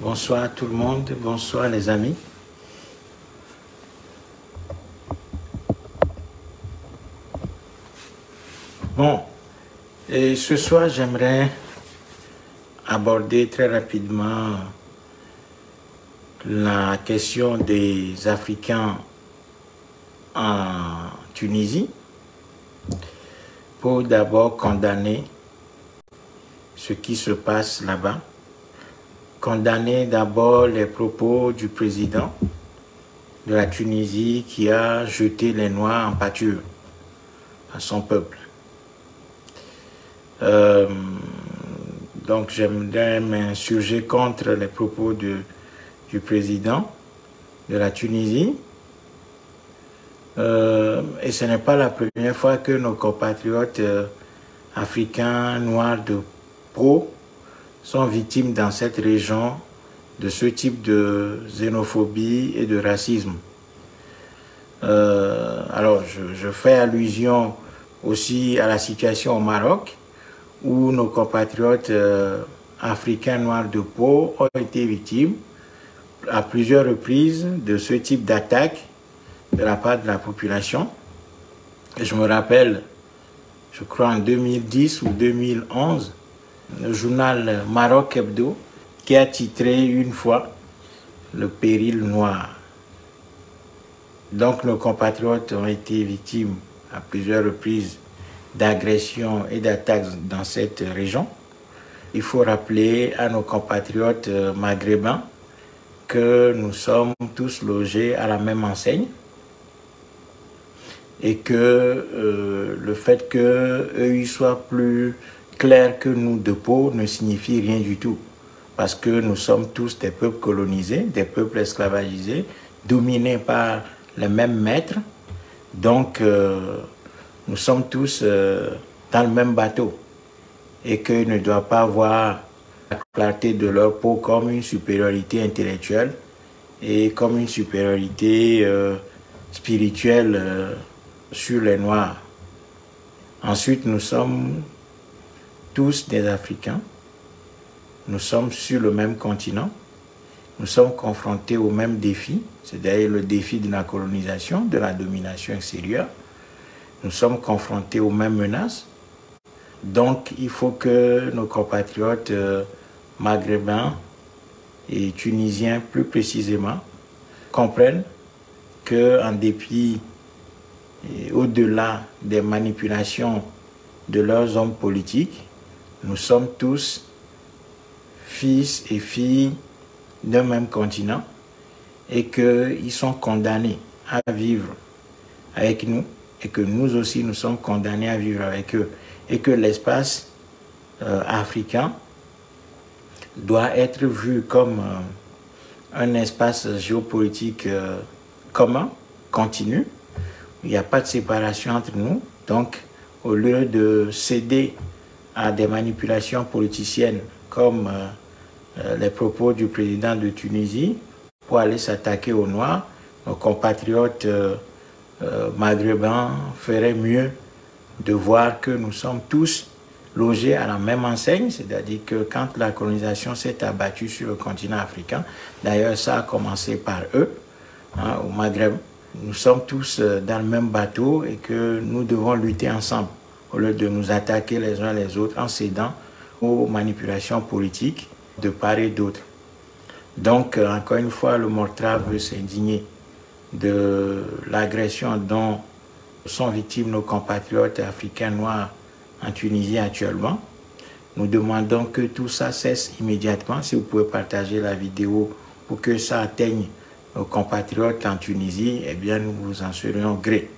Bonsoir à tout le monde, bonsoir les amis. Bon, et ce soir j'aimerais aborder très rapidement la question des Africains en Tunisie pour d'abord condamner ce qui se passe là-bas. Condamner d'abord les propos du président de la Tunisie qui a jeté les Noirs en pâture à son peuple. Donc j'aimerais m'insurger contre les propos du président de la Tunisie. Et ce n'est pas la première fois que nos compatriotes africains noirs de peau sont victimes dans cette région de ce type de xénophobie et de racisme. Alors, je fais allusion aussi à la situation au Maroc, où nos compatriotes africains noirs de peau ont été victimes à plusieurs reprises de ce type d'attaque de la part de la population. Et je me rappelle, je crois en 2010 ou 2011, le journal Maroc Hebdo qui a titré une fois « Le péril noir ». Donc nos compatriotes ont été victimes à plusieurs reprises d'agressions et d'attaques dans cette région. Il faut rappeler à nos compatriotes maghrébins que nous sommes tous logés à la même enseigne et que le fait qu'eux y soient plus clairs que nous de peau ne signifie rien du tout. Parce que nous sommes tous des peuples colonisés, des peuples esclavagisés, dominés par les mêmes maîtres. Donc, nous sommes tous dans le même bateau. Et qu'ils ne doivent pas voir la clarté de leur peau comme une supériorité intellectuelle et comme une supériorité spirituelle sur les Noirs. Ensuite, nous sommes tous des Africains. Nous sommes sur le même continent. Nous sommes confrontés aux mêmes défis, c'est-à-dire le défi de la colonisation, de la domination extérieure. Nous sommes confrontés aux mêmes menaces. Donc, il faut que nos compatriotes maghrébins et tunisiens, plus précisément, comprennent qu'en dépit et au-delà des manipulations de leurs hommes politiques, nous sommes tous fils et filles d'un même continent et qu'ils sont condamnés à vivre avec nous et que nous aussi nous sommes condamnés à vivre avec eux et que l'espace africain doit être vu comme un espace géopolitique commun, continu. Il n'y a pas de séparation entre nous. Donc, au lieu de céder à des manipulations politiciennes comme les propos du président de Tunisie pour aller s'attaquer aux Noirs, nos compatriotes maghrébins feraient mieux de voir que nous sommes tous logés à la même enseigne, c'est-à-dire que quand la colonisation s'est abattue sur le continent africain, d'ailleurs ça a commencé par eux, au Maghreb, nous sommes tous dans le même bateau et que nous devons lutter ensemble au lieu de nous attaquer les uns les autres en cédant aux manipulations politiques de part et d'autre. Donc, encore une fois, le Mortra veut s'indigner de l'agression dont sont victimes nos compatriotes africains noirs en Tunisie actuellement. Nous demandons que tout ça cesse immédiatement. Si vous pouvez partager la vidéo pour que ça atteigne nos compatriotes en Tunisie, eh bien nous vous en serions gré.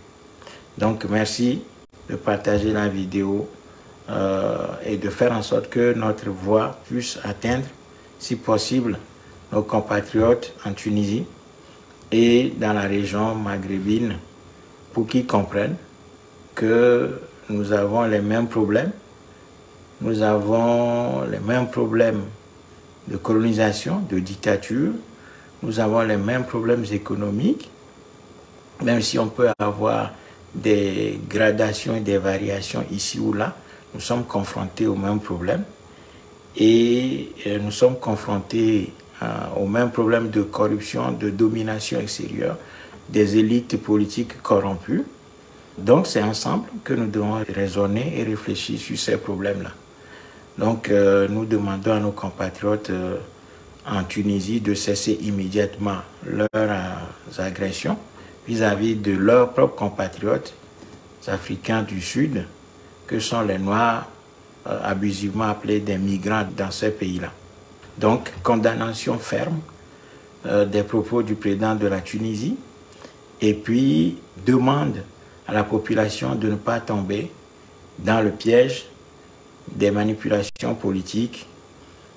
Donc merci de partager la vidéo et de faire en sorte que notre voix puisse atteindre, si possible, nos compatriotes en Tunisie et dans la région maghrébine pour qu'ils comprennent que nous avons les mêmes problèmes. Nous avons les mêmes problèmes de colonisation, de dictature. Nous avons les mêmes problèmes économiques, même si on peut avoir des gradations et des variations ici ou là. Nous sommes confrontés aux mêmes problèmes et nous sommes confrontés au même problème de corruption, de domination extérieure, des élites politiques corrompues. Donc c'est ensemble que nous devons raisonner et réfléchir sur ces problèmes-là. Donc nous demandons à nos compatriotes en Tunisie de cesser immédiatement leurs agressions vis-à-vis de leurs propres compatriotes africains du Sud, que sont les Noirs, abusivement appelés des migrants dans ces pays-là. Donc, condamnation ferme des propos du président de la Tunisie, et puis demande à la population de ne pas tomber dans le piège des manipulations politiques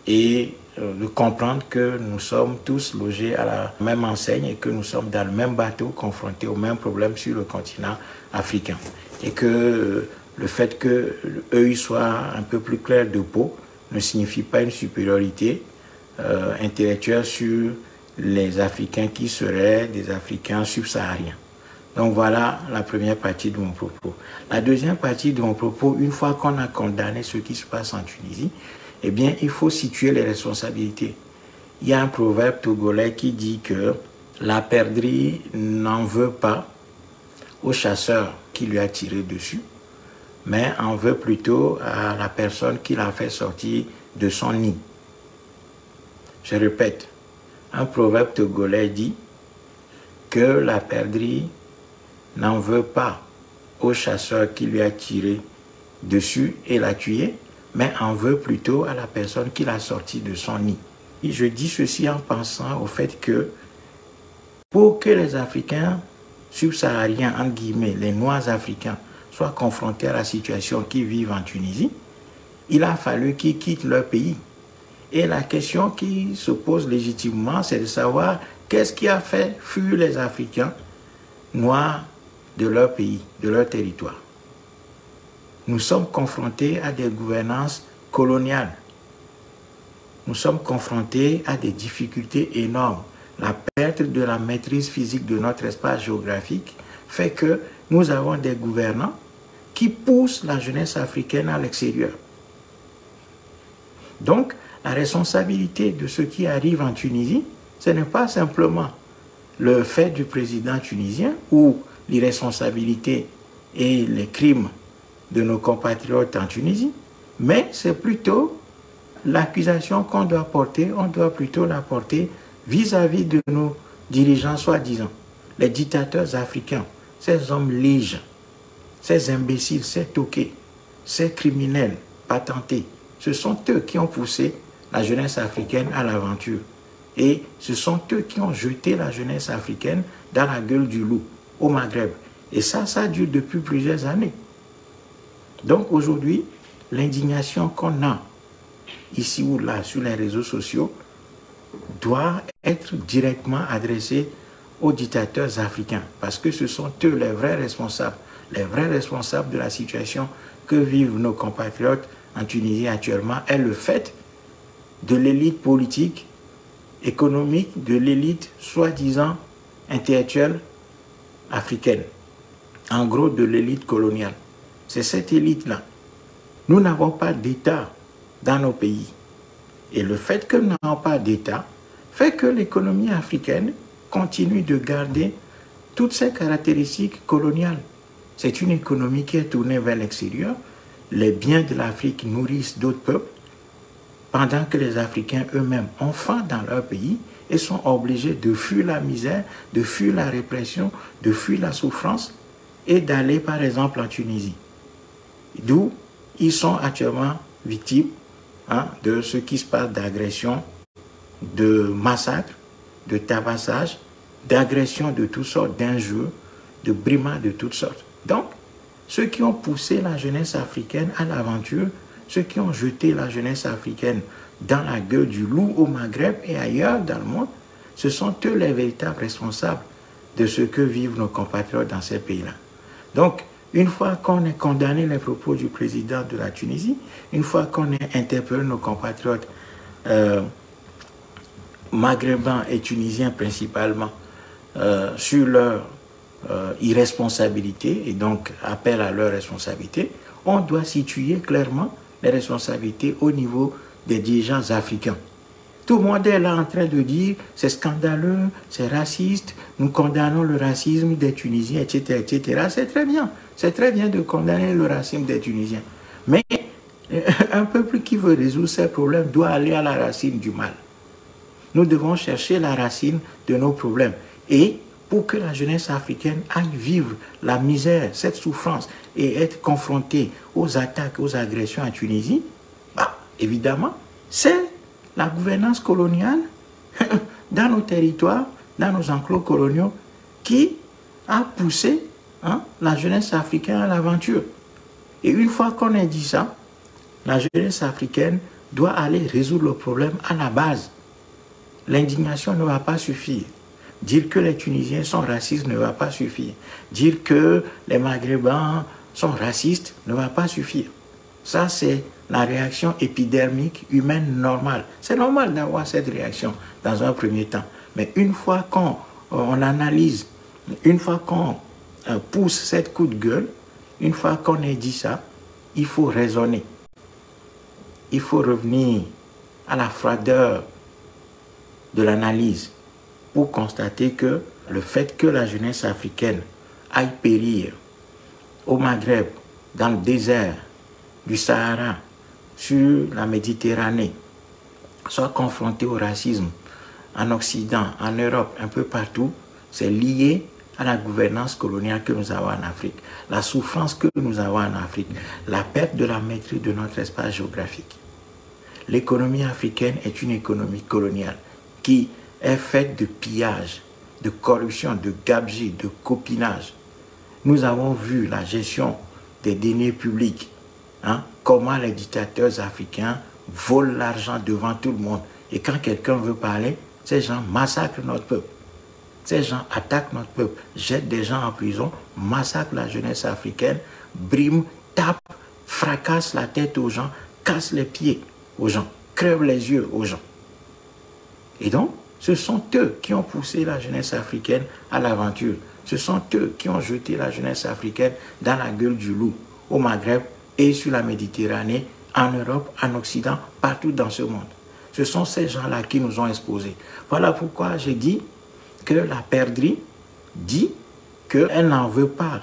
et de comprendre que nous sommes tous logés à la même enseigne et que nous sommes dans le même bateau, confrontés aux mêmes problèmes sur le continent africain. Et que le fait qu'eux soient un peu plus clairs de peau ne signifie pas une supériorité intellectuelle sur les Africains qui seraient des Africains subsahariens. Donc voilà la première partie de mon propos. La deuxième partie de mon propos, une fois qu'on a condamné ce qui se passe en Tunisie, eh bien, il faut situer les responsabilités. Il y a un proverbe togolais qui dit que la perdrix n'en veut pas au chasseur qui lui a tiré dessus, mais en veut plutôt à la personne qui l'a fait sortir de son nid. Je répète, un proverbe togolais dit que la perdrix n'en veut pas au chasseur qui lui a tiré dessus et l'a tué, mais en veut plutôt à la personne qui l'a sorti de son nid. Et je dis ceci en pensant au fait que pour que les Africains subsahariens, entre guillemets, les Noirs africains, soient confrontés à la situation qu'ils vivent en Tunisie, il a fallu qu'ils quittent leur pays. Et la question qui se pose légitimement, c'est de savoir qu'est-ce qui a fait fuir les Africains noirs de leur pays, de leur territoire. Nous sommes confrontés à des gouvernances coloniales. Nous sommes confrontés à des difficultés énormes. La perte de la maîtrise physique de notre espace géographique fait que nous avons des gouvernants qui poussent la jeunesse africaine à l'extérieur. Donc, la responsabilité de ce qui arrive en Tunisie, ce n'est pas simplement le fait du président tunisien ou l'irresponsabilité et les crimes de nos compatriotes en Tunisie, mais c'est plutôt l'accusation qu'on doit porter, on doit plutôt la porter vis-à-vis de nos dirigeants soi-disant, les dictateurs africains, ces hommes liges, ces imbéciles, ces toqués, ces criminels patentés. Ce sont eux qui ont poussé la jeunesse africaine à l'aventure. Et ce sont eux qui ont jeté la jeunesse africaine dans la gueule du loup, au Maghreb. Et ça dure depuis plusieurs années. Donc aujourd'hui, l'indignation qu'on a ici ou là sur les réseaux sociaux doit être directement adressée aux dictateurs africains, parce que ce sont eux les vrais responsables de la situation que vivent nos compatriotes en Tunisie actuellement, est le fait de l'élite politique, économique, de l'élite soi-disant intellectuelle africaine, en gros de l'élite coloniale. C'est cette élite-là. Nous n'avons pas d'État dans nos pays. Et le fait que nous n'avons pas d'État fait que l'économie africaine continue de garder toutes ses caractéristiques coloniales. C'est une économie qui est tournée vers l'extérieur. Les biens de l'Afrique nourrissent d'autres peuples, pendant que les Africains eux-mêmes ont faim dans leur pays et sont obligés de fuir la misère, de fuir la répression, de fuir la souffrance et d'aller par exemple en Tunisie. D'où ils sont actuellement victimes de ce qui se passe d'agressions, de massacres, de tabassage, d'agressions de toutes sortes, d'injures, de brimades de toutes sortes. Donc, ceux qui ont poussé la jeunesse africaine à l'aventure, ceux qui ont jeté la jeunesse africaine dans la gueule du loup au Maghreb et ailleurs dans le monde, ce sont eux les véritables responsables de ce que vivent nos compatriotes dans ces pays-là. Donc, une fois qu'on a condamné les propos du président de la Tunisie, une fois qu'on a interpellé nos compatriotes maghrébins et tunisiens principalement sur leur irresponsabilité et donc appel à leur responsabilité, on doit situer clairement les responsabilités au niveau des dirigeants africains. Tout le monde est là en train de dire c'est scandaleux, c'est raciste, nous condamnons le racisme des Tunisiens, etc. etc. C'est très bien de condamner le racisme des Tunisiens. Mais un peuple qui veut résoudre ses problèmes doit aller à la racine du mal. Nous devons chercher la racine de nos problèmes. Et pour que la jeunesse africaine aille vivre la misère, cette souffrance et être confrontée aux attaques, aux agressions en Tunisie, bah, évidemment, c'est la gouvernance coloniale dans nos territoires, dans nos enclos coloniaux, qui a poussé la jeunesse africaine à l'aventure. Et une fois qu'on a dit ça, la jeunesse africaine doit aller résoudre le problème à la base. L'indignation ne va pas suffire. Dire que les Tunisiens sont racistes ne va pas suffire. Dire que les Maghrébins sont racistes ne va pas suffire. Ça, c'est la réaction épidermique humaine normale. C'est normal d'avoir cette réaction dans un premier temps. Mais une fois qu'on analyse, une fois qu'on pousse cette coup de gueule, une fois qu'on a dit ça, il faut raisonner. Il faut revenir à la froideur de l'analyse pour constater que le fait que la jeunesse africaine aille périr au Maghreb, dans le désert du Sahara, sur la Méditerranée, soit confrontée au racisme en Occident, en Europe, un peu partout, c'est lié à la gouvernance coloniale que nous avons en Afrique, la souffrance que nous avons en Afrique, la perte de la maîtrise de notre espace géographique. L'économie africaine est une économie coloniale qui est faite de pillage, de corruption, de gabegie, de copinage. Nous avons vu la gestion des deniers publics, comment les dictateurs africains volent l'argent devant tout le monde. Et quand quelqu'un veut parler, ces gens massacrent notre peuple. Ces gens attaquent notre peuple, jettent des gens en prison, massacrent la jeunesse africaine, briment, tapent, fracassent la tête aux gens, cassent les pieds aux gens, crèvent les yeux aux gens. Et donc, ce sont eux qui ont poussé la jeunesse africaine à l'aventure. Ce sont eux qui ont jeté la jeunesse africaine dans la gueule du loup, au Maghreb et sur la Méditerranée, en Europe, en Occident, partout dans ce monde. Ce sont ces gens-là qui nous ont exposés. Voilà pourquoi j'ai dit que la perdrix dit qu'elle n'en veut pas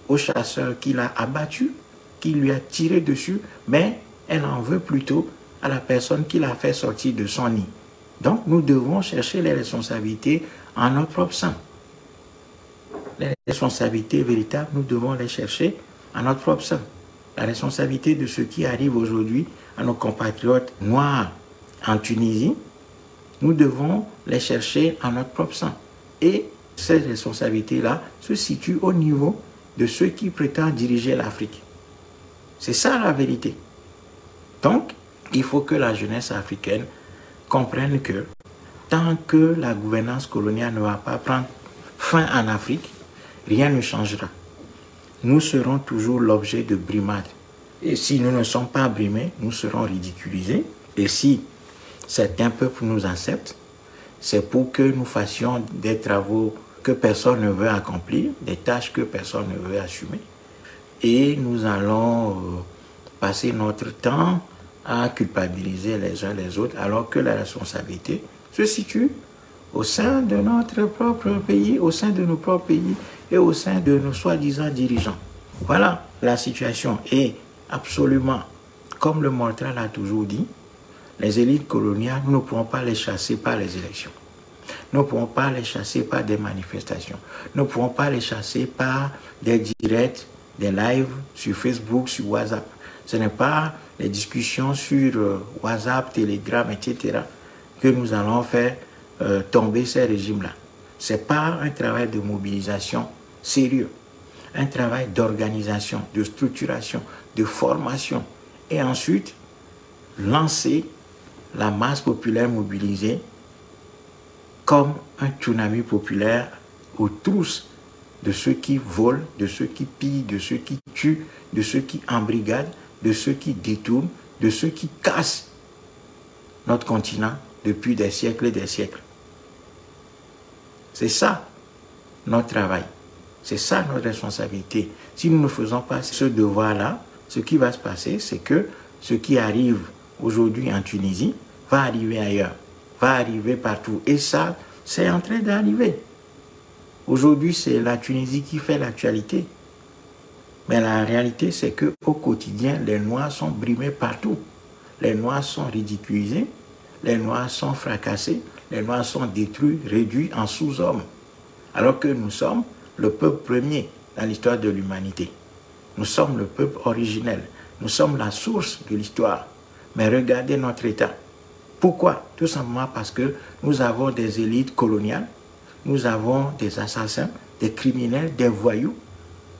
au chasseur qui l'a abattu, qui lui a tiré dessus, mais elle en veut plutôt à la personne qui l'a fait sortir de son nid. Donc nous devons chercher les responsabilités en notre propre sein. Les responsabilités véritables, nous devons les chercher en notre propre sein. La responsabilité de ce qui arrive aujourd'hui à nos compatriotes noirs en Tunisie, nous devons les chercher en notre propre sein. Et ces responsabilités-là se situent au niveau de ceux qui prétendent diriger l'Afrique. C'est ça la vérité. Donc, il faut que la jeunesse africaine comprenne que tant que la gouvernance coloniale ne va pas prendre fin en Afrique, rien ne changera. Nous serons toujours l'objet de brimades. Et si nous ne sommes pas brimés, nous serons ridiculisés. Et si certains peuples nous acceptent, c'est pour que nous fassions des travaux que personne ne veut accomplir, des tâches que personne ne veut assumer. Et nous allons passer notre temps à culpabiliser les uns les autres, alors que la responsabilité se situe au sein de notre propre pays, au sein de nos propres pays et au sein de nos soi-disant dirigeants. Voilà la situation. Et absolument, comme le Mortral a toujours dit, les élites coloniales, nous ne pourrons pas les chasser par les élections. Nous ne pourrons pas les chasser par des manifestations. Nous ne pourrons pas les chasser par des directs, des lives sur Facebook, sur WhatsApp. Ce n'est pas les discussions sur WhatsApp, Telegram, etc. que nous allons faire tomber ces régimes-là. Ce n'est pas un travail de mobilisation sérieux. Un travail d'organisation, de structuration, de formation. Et ensuite, lancer la masse populaire mobilisée comme un tsunami populaire aux trousses de ceux qui volent, de ceux qui pillent, de ceux qui tuent, de ceux qui embrigadent, de ceux qui détournent, de ceux qui cassent notre continent depuis des siècles et des siècles. C'est ça notre travail. C'est ça notre responsabilité. Si nous ne faisons pas ce devoir-là, ce qui va se passer, c'est que ce qui arrive aujourd'hui en Tunisie va arriver ailleurs. va arriver partout. Et ça, c'est en train d'arriver. Aujourd'hui, c'est la Tunisie qui fait l'actualité. Mais la réalité, c'est qu'au quotidien, les Noirs sont brimés partout. Les Noirs sont ridiculisés, les Noirs sont fracassés, les Noirs sont détruits, réduits en sous-hommes. Alors que nous sommes le peuple premier dans l'histoire de l'humanité. Nous sommes le peuple originel. Nous sommes la source de l'histoire. Mais regardez notre état. Pourquoi? Tout simplement parce que nous avons des élites coloniales, nous avons des assassins, des criminels, des voyous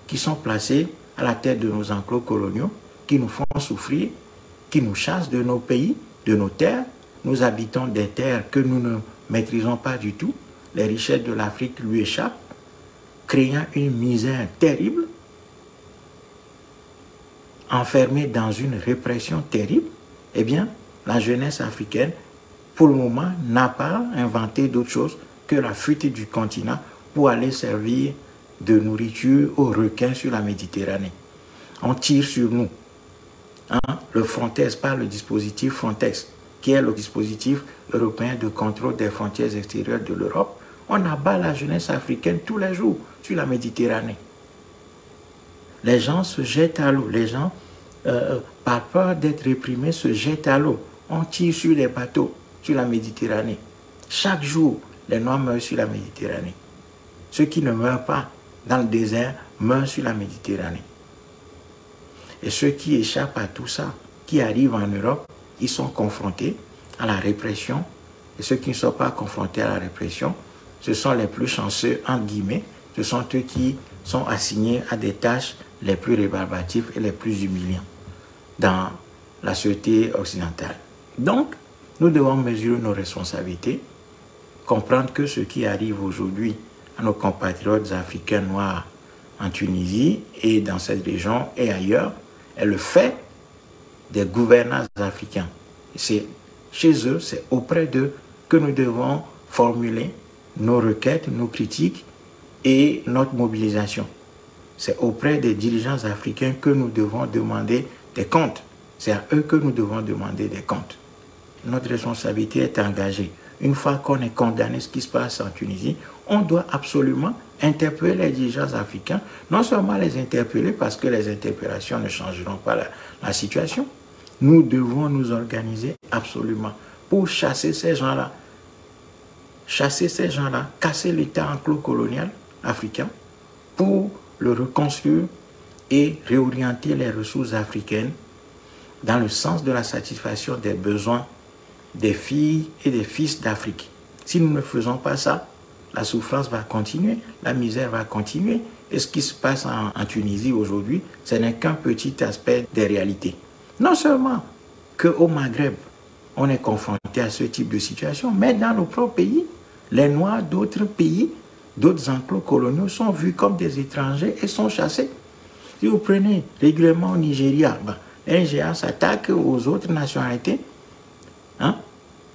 qui sont placés à la tête de nos enclos coloniaux, qui nous font souffrir, qui nous chassent de nos pays, de nos terres. Nous habitons des terres que nous ne maîtrisons pas du tout. Les richesses de l'Afrique lui échappent, créant une misère terrible, enfermée dans une répression terrible. Eh bien, la jeunesse africaine, pour le moment, n'a pas inventé d'autre chose que la fuite du continent pour aller servir de nourriture aux requins sur la Méditerranée. On tire sur nous. Le Frontex, pas le dispositif Frontex, qui est le dispositif européen de contrôle des frontières extérieures de l'Europe. On abat la jeunesse africaine tous les jours sur la Méditerranée. Les gens se jettent à l'eau. Les gens, par peur d'être réprimés, se jettent à l'eau. On tire sur les bateaux sur la Méditerranée. Chaque jour, les Noirs meurent sur la Méditerranée. Ceux qui ne meurent pas dans le désert meurent sur la Méditerranée. Et ceux qui échappent à tout ça, qui arrivent en Europe, ils sont confrontés à la répression. Et ceux qui ne sont pas confrontés à la répression, ce sont les plus chanceux, entre guillemets. Ce sont eux qui sont assignés à des tâches les plus rébarbatives et les plus humiliantes dans la société occidentale. Donc, nous devons mesurer nos responsabilités, comprendre que ce qui arrive aujourd'hui à nos compatriotes africains noirs en Tunisie et dans cette région et ailleurs est le fait des gouvernants africains. C'est chez eux, c'est auprès d'eux que nous devons formuler nos requêtes, nos critiques et notre mobilisation. C'est auprès des dirigeants africains que nous devons demander des comptes. C'est à eux que nous devons demander des comptes. Notre responsabilité est engagée. Une fois qu'on est condamné ce qui se passe en Tunisie, on doit absolument interpeller les dirigeants africains, non seulement les interpeller parce que les interpellations ne changeront pas la situation. Nous devons nous organiser absolument pour chasser ces gens-là. Chasser ces gens-là, casser l'État enclos-colonial africain pour le reconstruire et réorienter les ressources africaines dans le sens de la satisfaction des besoins des filles et des fils d'Afrique. Si nous ne faisons pas ça, la souffrance va continuer, la misère va continuer. Et ce qui se passe en Tunisie aujourd'hui, ce n'est qu'un petit aspect des réalités. Non seulement qu'au Maghreb, on est confronté à ce type de situation, mais dans nos propres pays, les Noirs d'autres pays, d'autres enclos coloniaux sont vus comme des étrangers et sont chassés. Si vous prenez régulièrement au Nigeria, les Nigérians s'attaquent aux autres nationalités,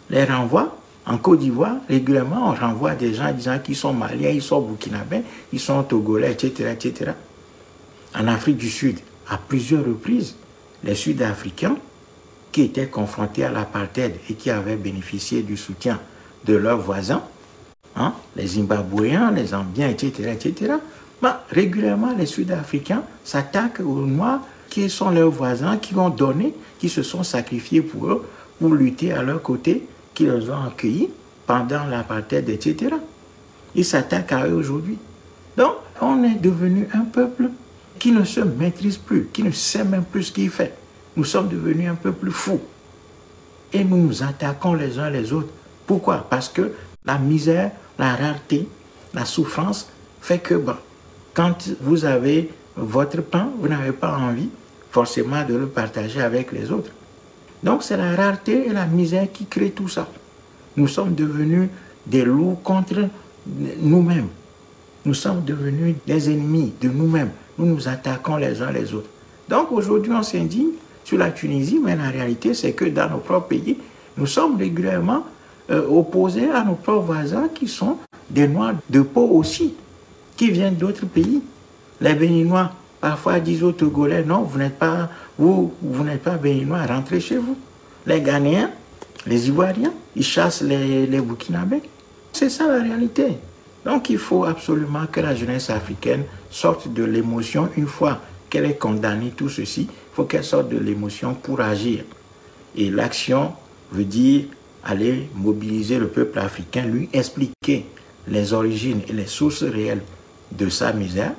les renvoient. En Côte d'Ivoire, régulièrement, on renvoie des gens disant qu'ils sont maliens, ils sont burkinabés, ils sont togolais, etc., etc. En Afrique du Sud, à plusieurs reprises, les Sud-Africains qui étaient confrontés à l'apartheid et qui avaient bénéficié du soutien de leurs voisins, les Zimbabwéens, les Zambiens, etc., etc., régulièrement, les Sud-Africains s'attaquent aux Noirs qui sont leurs voisins, qui ont donné, qui se sont sacrifiés pour eux, pour lutter à leur côté, qui les ont accueillis pendant l'apartheid, etc. Ils s'attaquent à eux aujourd'hui. Donc, on est devenu un peuple qui ne se maîtrise plus, qui ne sait même plus ce qu'il fait. Nous sommes devenus un peuple fou. Et nous nous attaquons les uns les autres. Pourquoi? Parce que la misère, la rareté, la souffrance fait que quand vous avez votre pain, vous n'avez pas envie forcément de le partager avec les autres. Donc c'est la rareté et la misère qui créent tout ça. Nous sommes devenus des loups contre nous-mêmes. Nous sommes devenus des ennemis de nous-mêmes. Nous nous attaquons les uns les autres. Donc aujourd'hui on s'indigne sur la Tunisie, mais la réalité c'est que dans nos propres pays, nous sommes régulièrement opposés à nos propres voisins qui sont des Noirs de peau aussi, qui viennent d'autres pays. Les Béninois parfois disent aux Togolais, non, vous n'êtes pas béninois, rentrez chez vous. Les Ghanéens, les Ivoiriens, ils chassent les Burkinabés. C'est ça la réalité. Donc il faut absolument que la jeunesse africaine sorte de l'émotion une fois qu'elle est condamnée tout ceci. Il faut qu'elle sorte de l'émotion pour agir. Et l'action veut dire aller mobiliser le peuple africain, lui expliquer les origines et les sources réelles de sa misère,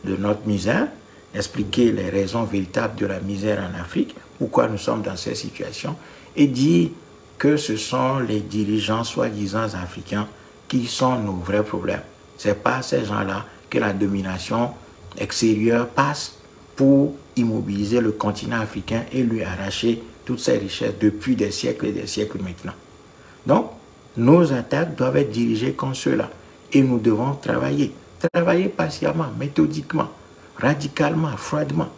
de notre misère, expliquer les raisons véritables de la misère en Afrique, pourquoi nous sommes dans cette situation, et dire que ce sont les dirigeants soi-disant africains qui sont nos vrais problèmes. Ce n'est pas ces gens-là que la domination extérieure passe pour immobiliser le continent africain et lui arracher toutes ses richesses depuis des siècles et des siècles maintenant. Donc, nos attaques doivent être dirigées comme cela. Et nous devons travailler. Travailler patiemment, méthodiquement, radicalement, froidement,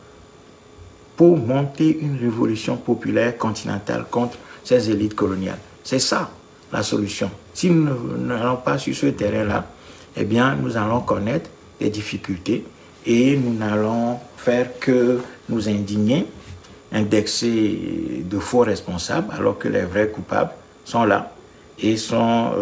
pour monter une révolution populaire continentale contre ces élites coloniales. C'est ça la solution. Si nous n'allons pas sur ce terrain-là, eh bien, nous allons connaître des difficultés et nous n'allons faire que nous indigner, indexer de faux responsables, alors que les vrais coupables sont là et sont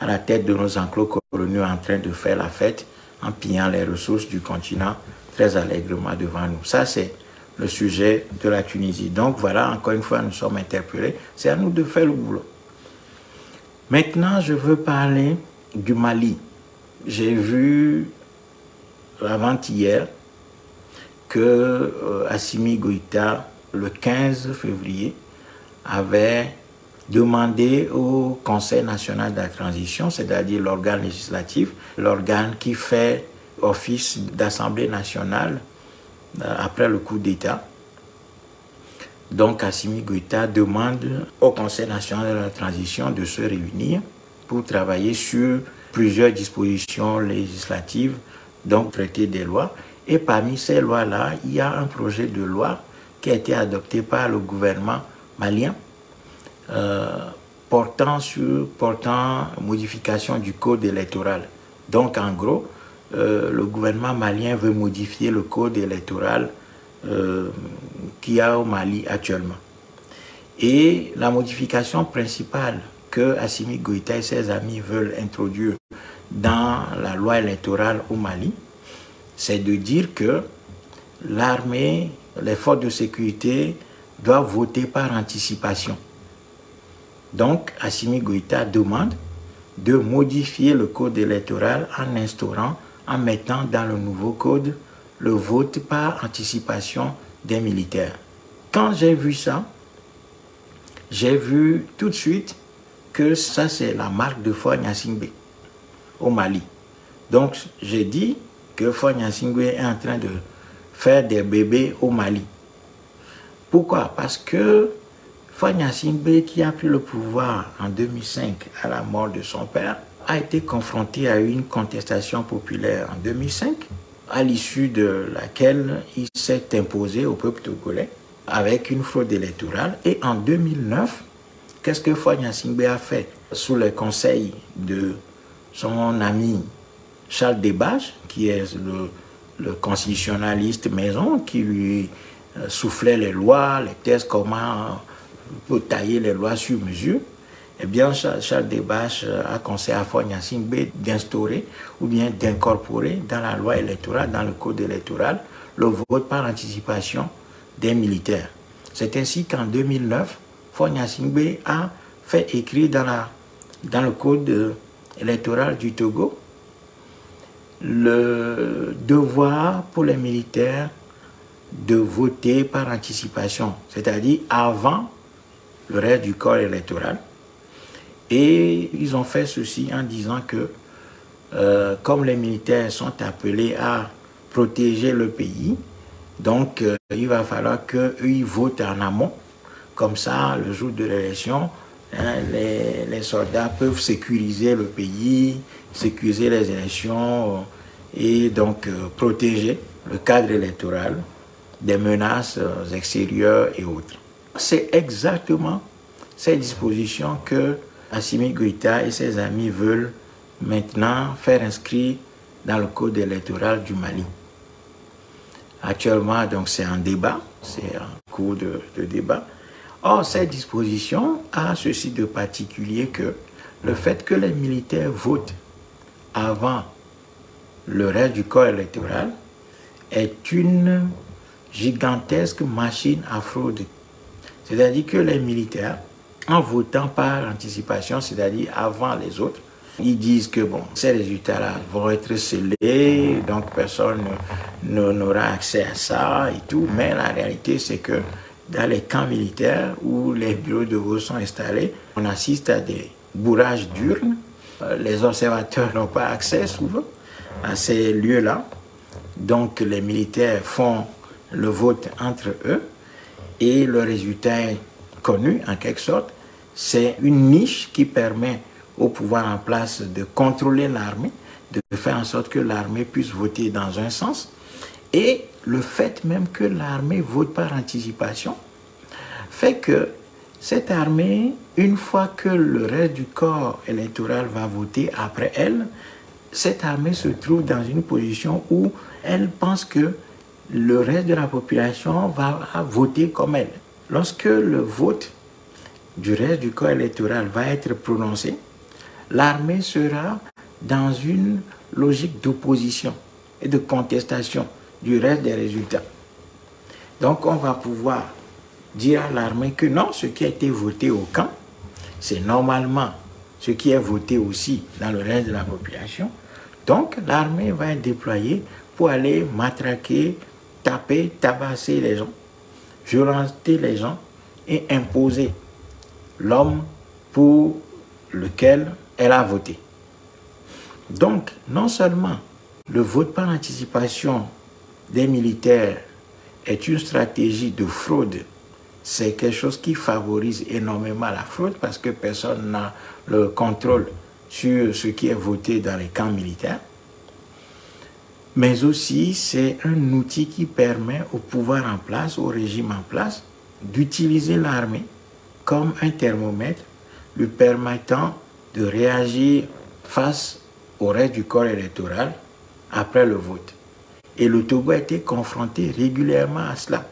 à la tête de nos enclos coloniaux en train de faire la fête en pillant les ressources du continent très allègrement devant nous. Ça, c'est le sujet de la Tunisie. Donc voilà, encore une fois, nous sommes interpellés. C'est à nous de faire le boulot. Maintenant, je veux parler du Mali. J'ai vu avant-hier que Assimi Goïta, le 15 février, avait demandé au Conseil national de la transition, c'est-à-dire l'organe législatif, l'organe qui fait office d'Assemblée nationale après le coup d'État. Donc Assimi Goïta demande au Conseil national de la transition de se réunir pour travailler sur plusieurs dispositions législatives, donc traiter des lois. Et parmi ces lois-là, il y a un projet de loi qui a été adopté par le gouvernement malien portant modification du code électoral. Donc en gros, le gouvernement malien veut modifier le code électoral qu'il y a au Mali actuellement. Et la modification principale que Assimi Goïta et ses amis veulent introduire dans la loi électorale au Mali, c'est de dire que l'armée, les forces de sécurité doivent voter par anticipation. Donc, Assimi Goïta demande de modifier le code électoral en instaurant, en mettant dans le nouveau code le vote par anticipation des militaires. Quand j'ai vu ça, j'ai vu tout de suite que ça c'est la marque de Faure Gnassingbé au Mali. Donc j'ai dit que Faure Gnassingbé est en train de faire des bébés au Mali. Pourquoi? Parce que Faure Gnassingbé, qui a pris le pouvoir en 2005 à la mort de son père, a été confronté à une contestation populaire en 2005, à l'issue de laquelle il s'est imposé au peuple togolais avec une fraude électorale. Et en 2009, qu'est-ce que Faure Gnassingbé a fait? Sous les conseils de son ami Charles Debache, qui est le constitutionnaliste maison, qui lui soufflait les lois, les tests, comment peut tailler les lois sur mesure, eh bien, Charles Debache a conseillé à Faure Gnassingbé d'instaurer ou bien d'incorporer dans la loi électorale, dans le code électoral, le vote par anticipation des militaires. C'est ainsi qu'en 2009, Faure Gnassingbé a fait écrire dans le code électoral du Togo le devoir pour les militaires de voter par anticipation, c'est-à-dire avant le reste du corps électoral. Et ils ont fait ceci en disant que comme les militaires sont appelés à protéger le pays, donc il va falloir qu'eux ils votent en amont. Comme ça, le jour de l'élection, les soldats peuvent sécuriser le pays, sécuriser les élections et donc protéger le cadre électoral des menaces extérieures et autres. C'est exactement ces dispositions que Assimi Goïta et ses amis veulent maintenant faire inscrire dans le code électoral du Mali. Actuellement, donc c'est en débat, c'est en cours de débat. Or, cette disposition a ceci de particulier que le fait que les militaires votent avant le reste du corps électoral est une gigantesque machine à fraude. C'est-à-dire que les militaires, en votant par anticipation, c'est-à-dire avant les autres, ils disent que bon, ces résultats-là vont être scellés, donc personne n'aura accès à ça et tout. Mais la réalité, c'est que dans les camps militaires où les bureaux de vote sont installés, on assiste à des bourrages d'urnes. Les observateurs n'ont pas accès souvent à ces lieux-là. Donc les militaires font le vote entre eux et le résultat est connu en quelque sorte. C'est une niche qui permet au pouvoir en place de contrôler l'armée, de faire en sorte que l'armée puisse voter dans un sens. Et le fait même que l'armée vote par anticipation fait que cette armée, une fois que le reste du corps électoral va voter après elle, cette armée se trouve dans une position où elle pense que le reste de la population va voter comme elle. Lorsque le vote du reste du corps électoral va être prononcé, l'armée sera dans une logique d'opposition et de contestation du reste des résultats. Donc on va pouvoir dire à l'armée que non, ce qui a été voté au camp, c'est normalement ce qui est voté aussi dans le reste de la population. Donc l'armée va être déployée pour aller matraquer, taper, tabasser les gens, violenter les gens et imposer l'homme pour lequel elle a voté. Donc, non seulement le vote par anticipation des militaires est une stratégie de fraude, c'est quelque chose qui favorise énormément la fraude parce que personne n'a le contrôle sur ce qui est voté dans les camps militaires, mais aussi c'est un outil qui permet au pouvoir en place, au régime en place, d'utiliser l'armée comme un thermomètre lui permettant de réagir face au reste du corps électoral après le vote. Et le Togo a été confronté régulièrement à cela.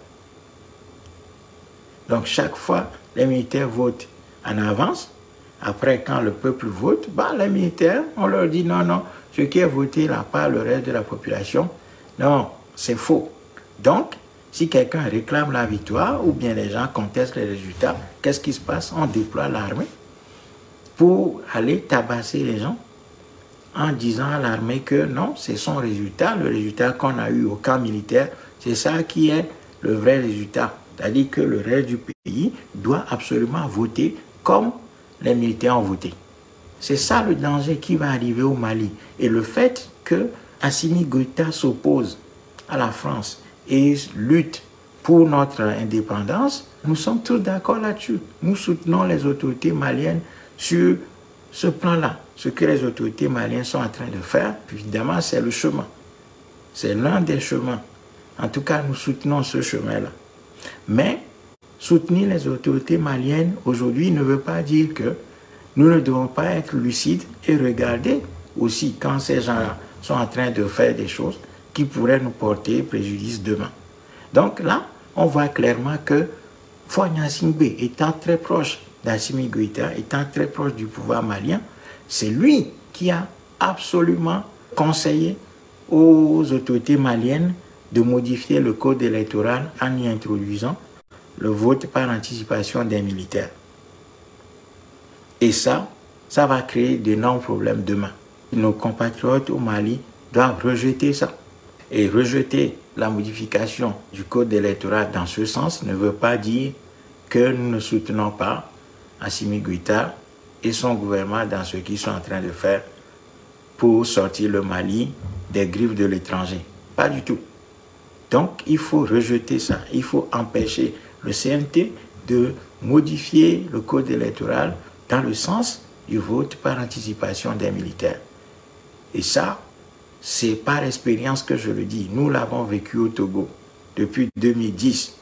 Donc chaque fois, les militaires votent en avance. Après, quand le peuple vote, les militaires, on leur dit non, non, ce qui est voté là par le reste de la population, non, c'est faux. Donc, si quelqu'un réclame la victoire ou bien les gens contestent les résultats, qu'est-ce qui se passe? On déploie l'armée pour aller tabasser les gens en disant à l'armée que non, c'est son résultat, le résultat qu'on a eu au camp militaire, c'est ça qui est le vrai résultat. C'est-à-dire que le reste du pays doit absolument voter comme les militaires ont voté. C'est ça le danger qui va arriver au Mali. Et le fait que Assimi Goïta s'oppose à la France et lutte pour notre indépendance, nous sommes tous d'accord là-dessus. Nous soutenons les autorités maliennes sur ce plan-là. Ce que les autorités maliennes sont en train de faire, évidemment, c'est le chemin. C'est l'un des chemins. En tout cas, nous soutenons ce chemin-là. Mais soutenir les autorités maliennes aujourd'hui ne veut pas dire que nous ne devons pas être lucides et regarder aussi quand ces gens-là sont en train de faire des choses qui pourraient nous porter préjudice demain. Donc là, on voit clairement que Faure Gnassingbé, étant très proche d'Assimi Goïta, étant très proche du pouvoir malien, c'est lui qui a absolument conseillé aux autorités maliennes de modifier le code électoral en y introduisant le vote par anticipation des militaires. Et ça va créer d'énormes problèmes demain. Nos compatriotes au Mali doivent rejeter ça. Et rejeter la modification du code électoral dans ce sens ne veut pas dire que nous ne soutenons pas Assimi Goïta et son gouvernement dans ce qu'ils sont en train de faire pour sortir le Mali des griffes de l'étranger. Pas du tout. Donc, il faut rejeter ça. Il faut empêcher le CNT de modifier le code électoral dans le sens du vote par anticipation des militaires. Et ça, c'est par expérience que je le dis. Nous l'avons vécu au Togo depuis 2010.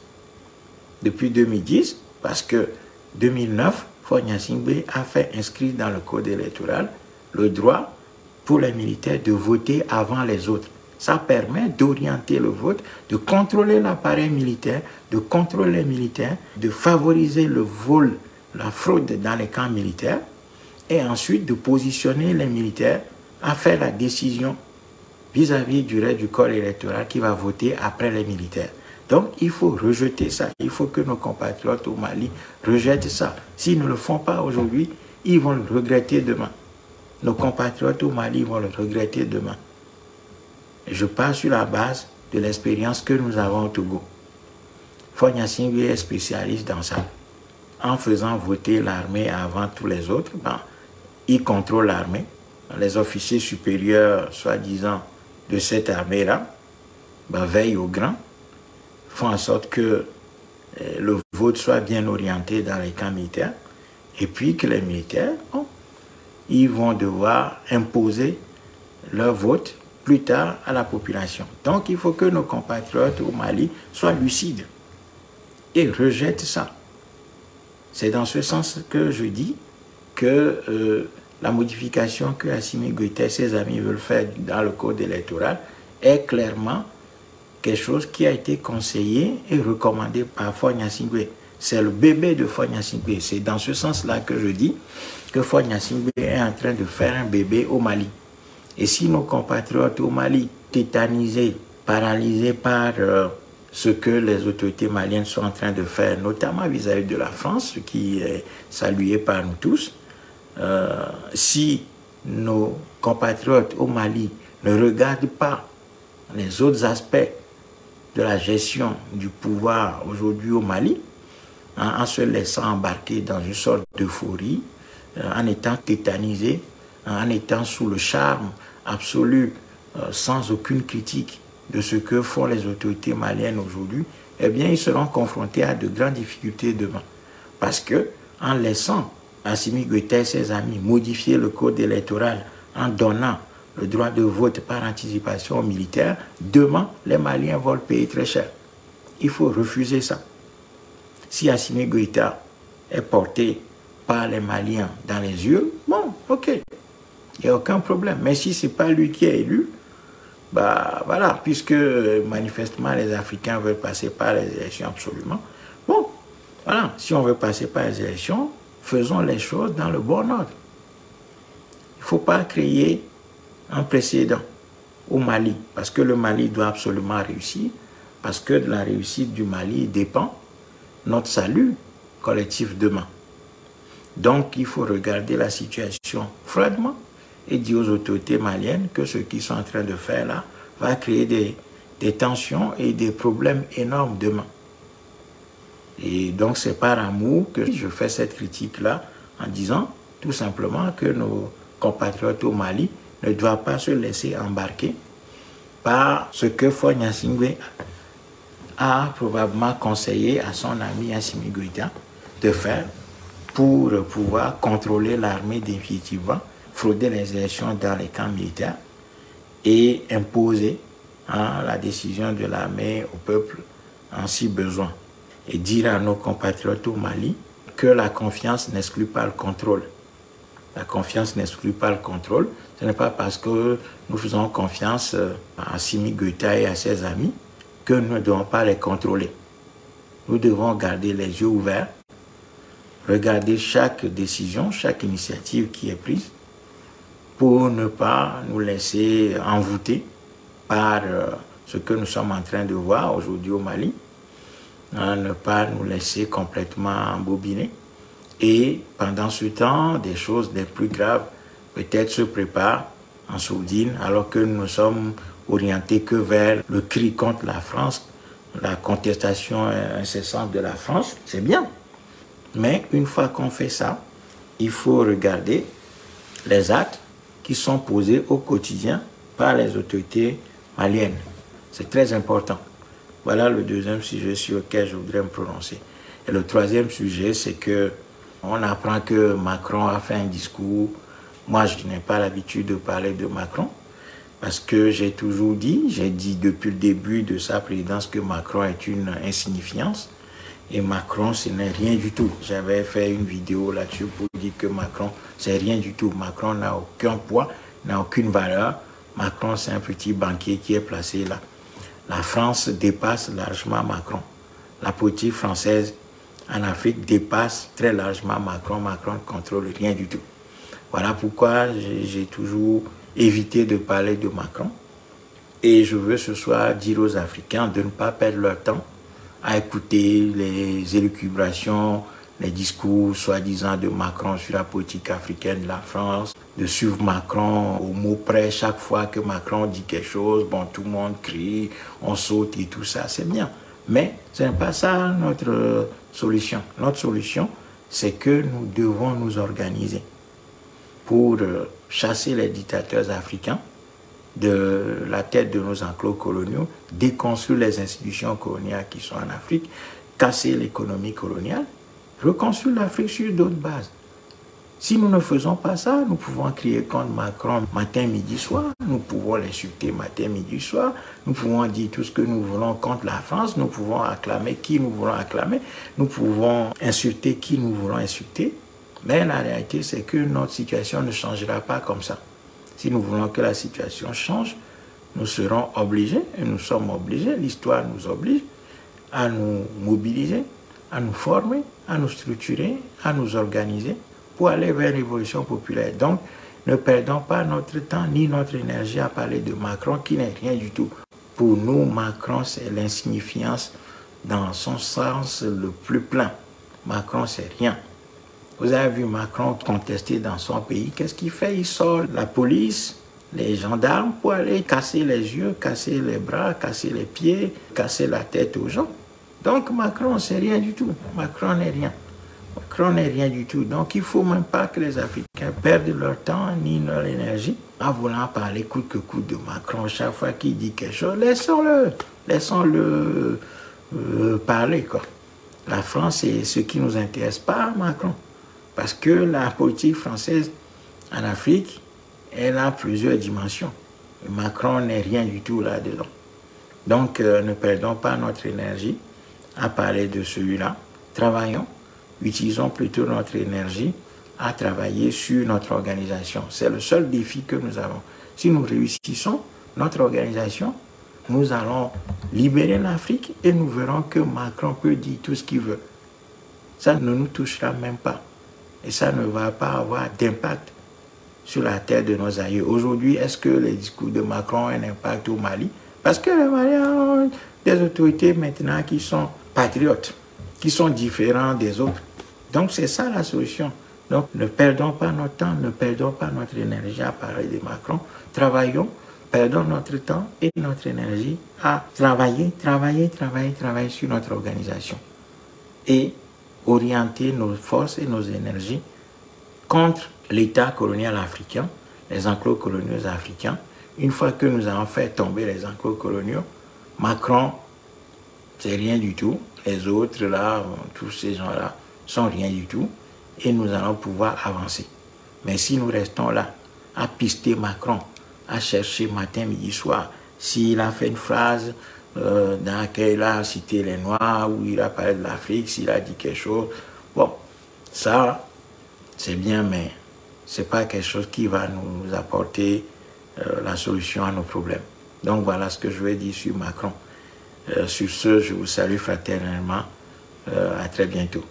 Depuis 2010, parce que 2009, Faure Gnassingbé a fait inscrire dans le code électoral le droit pour les militaires de voter avant les autres. Ça permet d'orienter le vote, de contrôler l'appareil militaire, de contrôler les militaires, de favoriser le vol, la fraude dans les camps militaires et ensuite de positionner les militaires à faire la décision vis-à-vis du reste du corps électoral qui va voter après les militaires. Donc, il faut rejeter ça. Il faut que nos compatriotes au Mali rejettent ça. S'ils ne le font pas aujourd'hui, ils vont le regretter demain. Nos compatriotes au Mali vont le regretter demain. Je pars sur la base de l'expérience que nous avons au Togo. Faure Gnassingbé est spécialiste dans ça. En faisant voter l'armée avant tous les autres, il contrôle l'armée. Les officiers supérieurs, soi-disant, de cette armée-là, veillent au grand, font en sorte que le vote soit bien orienté dans les camps militaires, et puis que les militaires, ils vont devoir imposer leur vote plus tard à la population. Donc, il faut que nos compatriotes au Mali soient lucides et rejettent ça. C'est dans ce sens que je dis que la modification que Assimi Goïta et ses amis veulent faire dans le code électoral est clairement quelque chose qui a été conseillé et recommandé par Faure Gnassingbé. C'est le bébé de Faure Gnassingbé. C'est dans ce sens-là que je dis que Faure Gnassingbé est en train de faire un bébé au Mali. Et si nos compatriotes au Mali, tétanisés, paralysés par ce que les autorités maliennes sont en train de faire, notamment vis-à-vis de la France, ce qui est salué par nous tous, si nos compatriotes au Mali ne regardent pas les autres aspects de la gestion du pouvoir aujourd'hui au Mali, en se laissant embarquer dans une sorte d'euphorie, en étant tétanisés, en étant sous le charme absolu, sans aucune critique de ce que font les autorités maliennes aujourd'hui, eh bien, ils seront confrontés à de grandes difficultés demain. Parce que, en laissant Assimi Goïta et ses amis modifier le code électoral en donnant le droit de vote par anticipation aux militaires, demain, les Maliens vont le payer très cher. Il faut refuser ça. Si Assimi Goïta est porté par les Maliens dans les urnes, bon, ok, il n'y a aucun problème. Mais si ce n'est pas lui qui est élu, voilà, puisque manifestement les Africains veulent passer par les élections absolument, bon, voilà, si on veut passer par les élections, faisons les choses dans le bon ordre. Il ne faut pas créer un précédent au Mali, parce que le Mali doit absolument réussir, parce que de la réussite du Mali dépend notre salut collectif demain. Donc, il faut regarder la situation froidement et dire aux autorités maliennes que ce qu'ils sont en train de faire là va créer des tensions et des problèmes énormes demain. Et donc, c'est par amour que je fais cette critique-là en disant tout simplement que nos compatriotes au Mali ne doivent pas se laisser embarquer par ce que Faure Gnassingbé a probablement conseillé à son ami Assimi Goïta de faire pour pouvoir contrôler l'armée définitivement, frauder les élections dans les camps militaires et imposer la décision de l'armée au peuple en si besoin. Et dire à nos compatriotes au Mali que la confiance n'exclut pas le contrôle. La confiance n'exclut pas le contrôle. Ce n'est pas parce que nous faisons confiance à Assimi Goïta et à ses amis que nous ne devons pas les contrôler. Nous devons garder les yeux ouverts, regarder chaque décision, chaque initiative qui est prise pour ne pas nous laisser envoûter par ce que nous sommes en train de voir aujourd'hui au Mali, ne pas nous laisser complètement embobiner. Et pendant ce temps, des choses les plus graves peut-être se préparent en sourdine alors que nous ne sommes orientés que vers le cri contre la France, la contestation incessante de la France, c'est bien. Mais une fois qu'on fait ça, il faut regarder les actes qui sont posés au quotidien par les autorités maliennes. C'est très important. Voilà le deuxième sujet sur lequel je voudrais me prononcer. Et le troisième sujet, c'est que on apprend que Macron a fait un discours. Moi, je n'ai pas l'habitude de parler de Macron parce que j'ai toujours dit, j'ai dit depuis le début de sa présidence que Macron est une insignifiance. Et Macron, ce n'est rien du tout. J'avais fait une vidéo là-dessus pour dire que Macron, c'est rien du tout. Macron n'a aucun poids, n'a aucune valeur. Macron, c'est un petit banquier qui est placé là. La France dépasse largement Macron. La politique française en Afrique dépasse très largement Macron. Macron ne contrôle rien du tout. Voilà pourquoi j'ai toujours évité de parler de Macron. Et je veux ce soir dire aux Africains de ne pas perdre leur temps à écouter les élucubrations, les discours soi-disant de Macron sur la politique africaine de la France, de suivre Macron au mot près chaque fois que Macron dit quelque chose, bon, tout le monde crie, on saute et tout ça, c'est bien. Mais ce n'est pas ça notre solution. Notre solution, c'est que nous devons nous organiser pour chasser les dictateurs africains de la tête de nos enclos coloniaux, déconstruire les institutions coloniales qui sont en Afrique, casser l'économie coloniale, reconstruire l'Afrique sur d'autres bases. Si nous ne faisons pas ça, nous pouvons crier contre Macron matin, midi, soir, nous pouvons l'insulter matin, midi, soir, nous pouvons dire tout ce que nous voulons contre la France, nous pouvons acclamer qui nous voulons acclamer, nous pouvons insulter qui nous voulons insulter, mais la réalité c'est que notre situation ne changera pas comme ça. Si nous voulons que la situation change, nous serons obligés, et nous sommes obligés, l'histoire nous oblige à nous mobiliser, à nous former, à nous structurer, à nous organiser pour aller vers une révolution populaire. Donc, ne perdons pas notre temps ni notre énergie à parler de Macron qui n'est rien du tout. Pour nous, Macron, c'est l'insignifiance dans son sens le plus plein. Macron, c'est rien. Vous avez vu Macron contester dans son pays. Qu'est-ce qu'il fait? Il sort la police, les gendarmes pour aller casser les yeux, casser les bras, casser les pieds, casser la tête aux gens. Donc Macron, c'est rien du tout. Macron n'est rien. Macron n'est rien du tout. Donc il ne faut même pas que les Africains perdent leur temps ni leur énergie en voulant parler coûte que coûte de Macron. Chaque fois qu'il dit quelque chose, laissons-le parler, quoi. La France, c'est ce qui nous intéresse pas, Macron. Parce que la politique française en Afrique, elle a plusieurs dimensions. Et Macron n'est rien du tout là-dedans. Donc, ne perdons pas notre énergie à parler de celui-là. Travaillons, utilisons plutôt notre énergie à travailler sur notre organisation. C'est le seul défi que nous avons. Si nous réussissons notre organisation, nous allons libérer l'Afrique et nous verrons que Macron peut dire tout ce qu'il veut. Ça ne nous touchera même pas. Et ça ne va pas avoir d'impact sur la terre de nos aïeux. Aujourd'hui, est-ce que les discours de Macron ont un impact au Mali? Parce que les Maliens ont des autorités maintenant qui sont patriotes, qui sont différents des autres. Donc c'est ça la solution. Donc ne perdons pas notre temps, ne perdons pas notre énergie à parler de Macron. Travaillons, perdons notre temps et notre énergie à travailler sur notre organisation. Et orienter nos forces et nos énergies contre l'État colonial africain, les enclos coloniaux africains. Une fois que nous avons fait tomber les enclos coloniaux, Macron, c'est rien du tout. Les autres, là, tous ces gens-là, sont rien du tout. Et nous allons pouvoir avancer. Mais si nous restons là, à pister Macron, à chercher matin, midi, soir, s'il a fait une phrase dans laquelle il a cité les Noirs, ou il a parlé de l'Afrique, s'il a dit quelque chose. Bon, ça, c'est bien, mais ce n'est pas quelque chose qui va nous apporter la solution à nos problèmes. Donc voilà ce que je vais dire sur Macron. Sur ce, je vous salue fraternellement. À très bientôt.